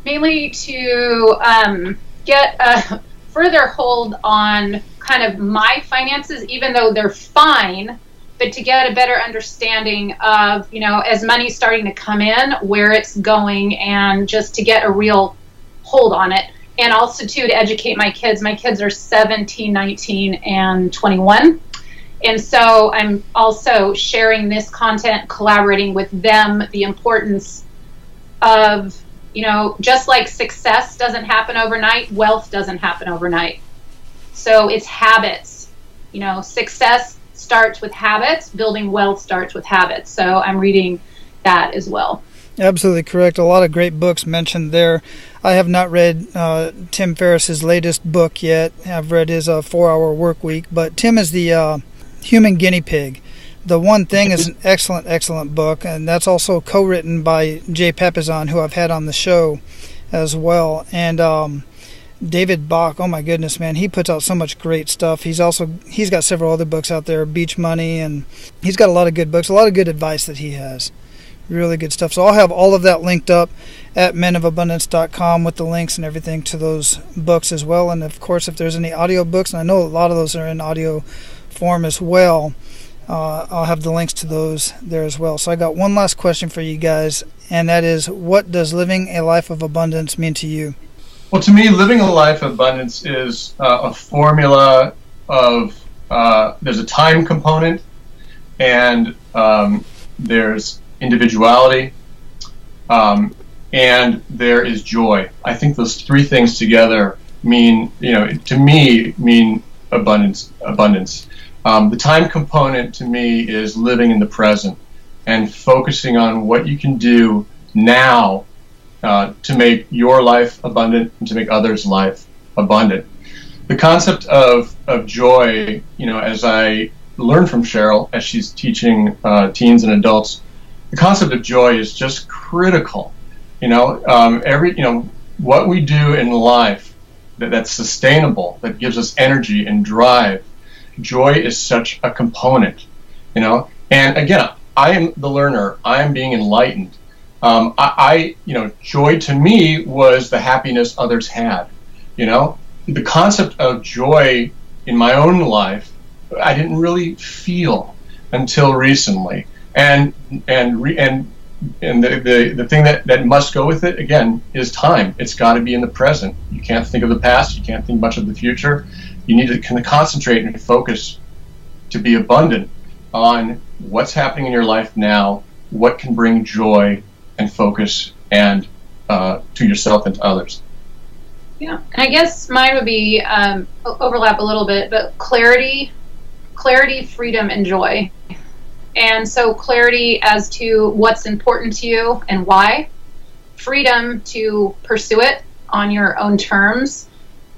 mainly to get a further hold on kind of my finances, even though they're fine, but to get a better understanding of, as money's starting to come in, where it's going, and just to get a real hold on it. And also, too, to educate my kids. My kids are 17, 19, and 21. And so I'm also sharing this content, collaborating with them, the importance of, just like success doesn't happen overnight, wealth doesn't happen overnight. So it's habits. Success starts with habits, building wealth starts with habits. So I'm reading that as well. Absolutely correct. A lot of great books mentioned there. I have not read Tim Ferriss's latest book yet. I've read his 4-Hour Work Week, but Tim is the human guinea pig. The One Thing is an excellent, excellent book, and that's also co-written by Jay Papasan, who I've had on the show as well. And David Bach, oh my goodness, man, he puts out so much great stuff. He's got several other books out there, Beach Money, and he's got a lot of good books, a lot of good advice that he has. Really good stuff. So I'll have all of that linked up at menofabundance.com with the links and everything to those books as well. And of course, if there's any audio books, and I know a lot of those are in audio form as well, I'll have the links to those there as well. So I got one last question for you guys, and that is, what does living a life of abundance mean to you? Well, to me, living a life of abundance is a formula of there's a time component, and there's individuality, and there is joy. I think those three things together mean abundance. The time component to me is living in the present and focusing on what you can do now to make your life abundant and to make others' life abundant. The concept of joy, as I learned from Cheryl as she's teaching teens and adults, the concept of joy is just critical. What we do in life that's sustainable, that gives us energy and drive, joy is such a component. And again, I am the learner. I am being enlightened. Joy to me was the happiness others had. The concept of joy in my own life, I didn't really feel until recently. And the thing that must go with it, again, is time. It's got to be in the present. You can't think of the past. You can't think much of the future. You need to kind of concentrate and focus to be abundant on what's happening in your life now, what can bring joy and focus and to yourself and to others. Yeah, and I guess mine would be overlap a little bit, but clarity, freedom, and joy. And so clarity as to what's important to you and why. Freedom to pursue it on your own terms.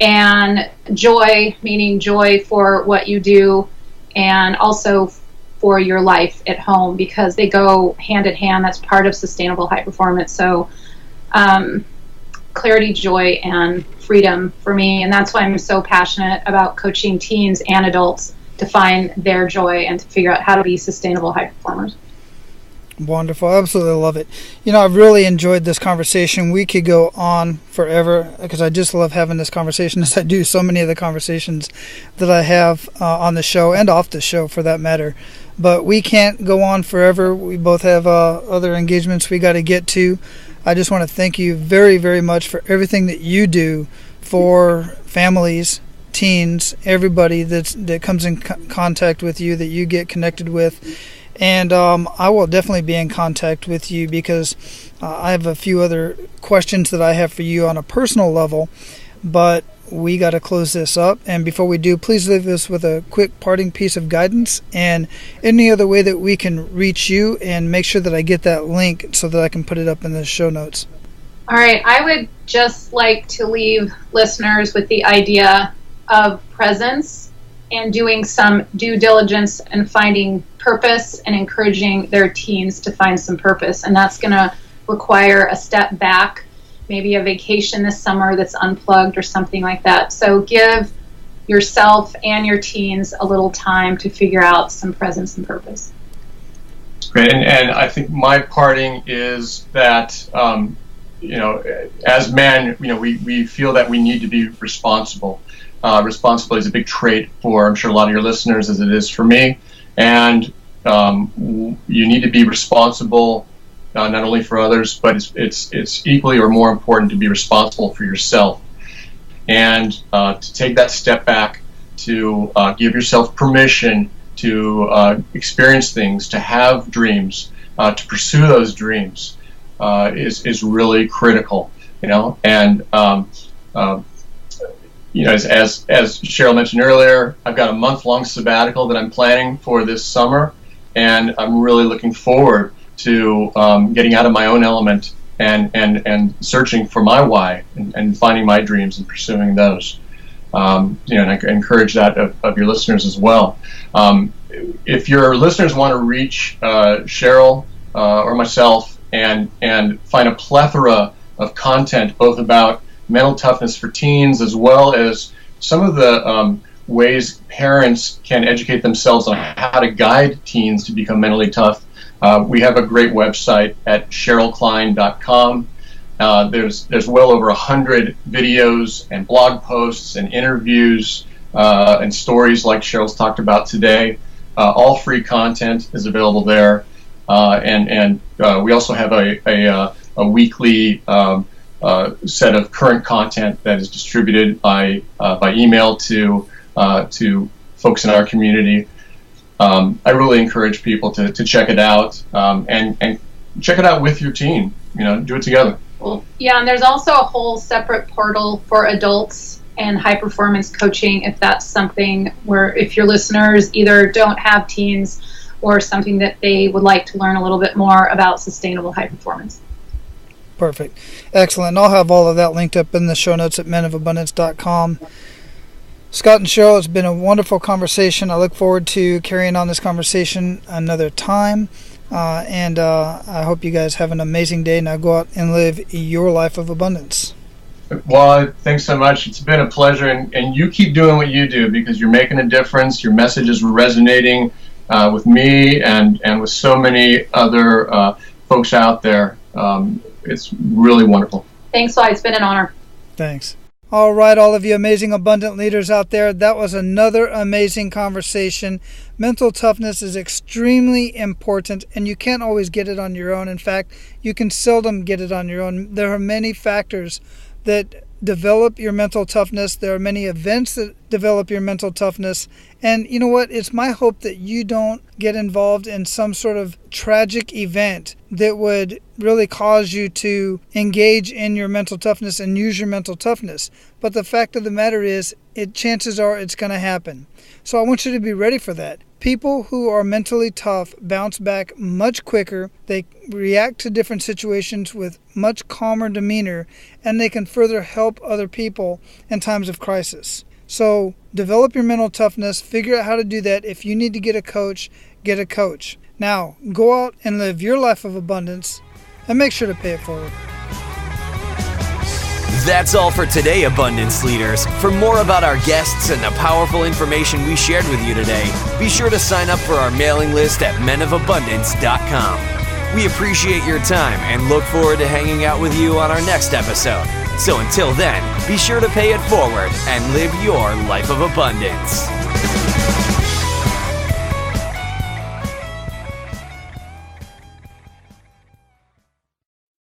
And joy, meaning joy for what you do and also for your life at home, because they go hand in hand. That's part of sustainable high performance. So clarity, joy, and freedom for me. And that's why I'm so passionate about coaching teens and adults to find their joy and to figure out how to be sustainable high performers. Wonderful. I absolutely love it. I've really enjoyed this conversation. We could go on forever because I just love having this conversation, as I do so many of the conversations that I have on the show and off the show for that matter. But we can't go on forever. We both have other engagements we got to get to. I just want to thank you very, very much for everything that you do for families, teens, everybody that comes in contact with you, that you get connected with. And I will definitely be in contact with you because I have a few other questions that I have for you on a personal level. But we got to close this up. And before we do, please leave us with a quick parting piece of guidance and any other way that we can reach you, and make sure that I get that link so that I can put it up in the show notes. All right. I would just like to leave listeners with the idea of presence and doing some due diligence and finding purpose and encouraging their teens to find some purpose. And that's going to require a step back, maybe a vacation this summer that's unplugged or something like that. So give yourself and your teens a little time to figure out some presence and purpose. Great. And I think my parting is that, as men, we feel that we need to be responsible. Responsibility is a big trait for, I'm sure, a lot of your listeners, as it is for me. And you need to be responsible not only for others, but it's equally or more important to be responsible for yourself. And to take that step back, to give yourself permission to experience things, to have dreams, to pursue those dreams is really critical. And as Cheryl mentioned earlier, I've got a month-long sabbatical that I'm planning for this summer, and I'm really looking forward to getting out of my own element and searching for my why and finding my dreams and pursuing those. And I encourage that of your listeners as well. If your listeners want to reach Cheryl or myself and find a plethora of content, both about mental toughness for teens, as well as some of the ways parents can educate themselves on how to guide teens to become mentally tough, we have a great website at cherylklein.com. There's well over 100 videos and blog posts and interviews and stories like Cheryl's talked about today. All free content is available there, and we also have a weekly set of current content that is distributed by email to folks in our community. I really encourage people to check it out and check it out with your teen. Do it together. Well, yeah, and there's also a whole separate portal for adults and high performance coaching, if that's something where, if your listeners either don't have teens or something that they would like to learn a little bit more about sustainable high performance. Perfect. Excellent. I'll have all of that linked up in the show notes at menofabundance.com. Scott and Cheryl, it's been a wonderful conversation. I look forward to carrying on this conversation another time. And I hope you guys have an amazing day. Now go out and live your life of abundance. Well, thanks so much. It's been a pleasure. And you keep doing what you do, because you're making a difference. Your message is resonating with me and with so many other folks out there. It's really wonderful. Thanks, Wyatt. It's been an honor. Thanks. All right, all of you amazing, abundant leaders out there, that was another amazing conversation. Mental toughness is extremely important, and you can't always get it on your own. In fact, you can seldom get it on your own. There are many factors that develop your mental toughness. There are many events that develop your mental toughness. And you know what? It's my hope that you don't get involved in some sort of tragic event that would really cause you to engage in your mental toughness and use your mental toughness. But the fact of the matter is, chances are it's going to happen. So I want you to be ready for that. People who are mentally tough bounce back much quicker. They react to different situations with much calmer demeanor, and they can further help other people in times of crisis. So develop your mental toughness. Figure out how to do that. If you need to get a coach, get a coach. Now, go out and live your life of abundance, and make sure to pay it forward. That's all for today, Abundance Leaders. For more about our guests and the powerful information we shared with you today, be sure to sign up for our mailing list at menofabundance.com. We appreciate your time and look forward to hanging out with you on our next episode. So until then, be sure to pay it forward and live your life of abundance.